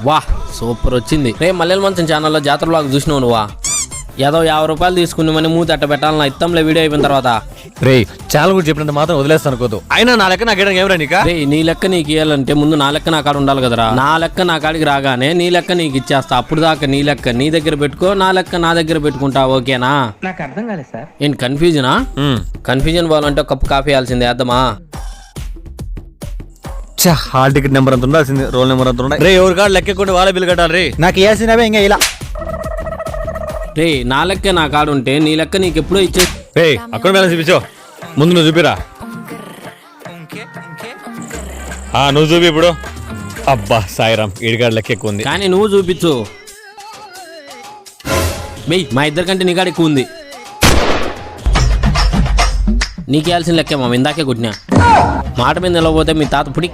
వా సూపర్ వచ్చింది. రే మల్లెల మంచం ఛానల్లో జాతర బ్లాగ్ చూసినావు నువ్వా? ఏదో 50 రూపాయలు తీసుకుని మన మూతి అట్ట పెట్టాలన్నా ఇత్తంలో వీడియో అయిపోయిన తర్వాత. రే ఛానల్ గురించి చెప్పినంత మాత్రం వదిలేస్తాను అనుకోదు. అయినా నా లెక్క నాకు ఏమరా నీకా? రే నీ లెక్క నీకు ఇవ్వాలంటే ముందు నా లెక్క నా కాడ ఉండాలి కదరా. నా లెక్క నా కాడికి రాగానే నీ లెక్క నీకు ఇచ్చేస్తా. అప్పుడు దాకా నీ లెక్క నీ దగ్గర పెట్టుకో, నా లెక్క నా దగ్గర పెట్టుకుంటా. ఓకేనా? నాకు అర్థం కాలేదు సార్. ఏంటి కన్ఫ్యూజనా? కన్ఫ్యూజన్ పోవాలంటే ఒక కప్పు కాఫీ ఇవ్వాల్సిందే. వేద్దామా? హాల్ టికెట్ నెంబర్ అంత ఉండాల్సింది, రోల్ నెంబర్ అంత ఉండాలి. రే ఎవరి కాడ లెక్క వాళ్ళ బిల్ కట్టాలి. రే నాకు ఇవ్వాల్సినవే ఇంకా ఇలా. రే నా లెక్క నా కాడు ఉంటే నీ లెక్క నీకు ఎప్పుడో ఇచ్చే. రే అక్కడ బ్యాలెన్స్ చూపించో. ముందు నువ్వు చూపిరా. నువ్వు చూపి ఇప్పుడు. అబ్బా సాయిరామ్ ఈడికాడ లెక్క ఎక్కువ ఉంది. కానీ నువ్వు చూపించు. మెయ్ మా ఇద్దరికంటే నీ కాడ ఎక్కువ ఉంది. నీకు ఇవ్వాల్సిన లెక్కే మామ, ఇందాకే కొట్టినా. మాట మీద నిలవపోతే మీ తాత పుడి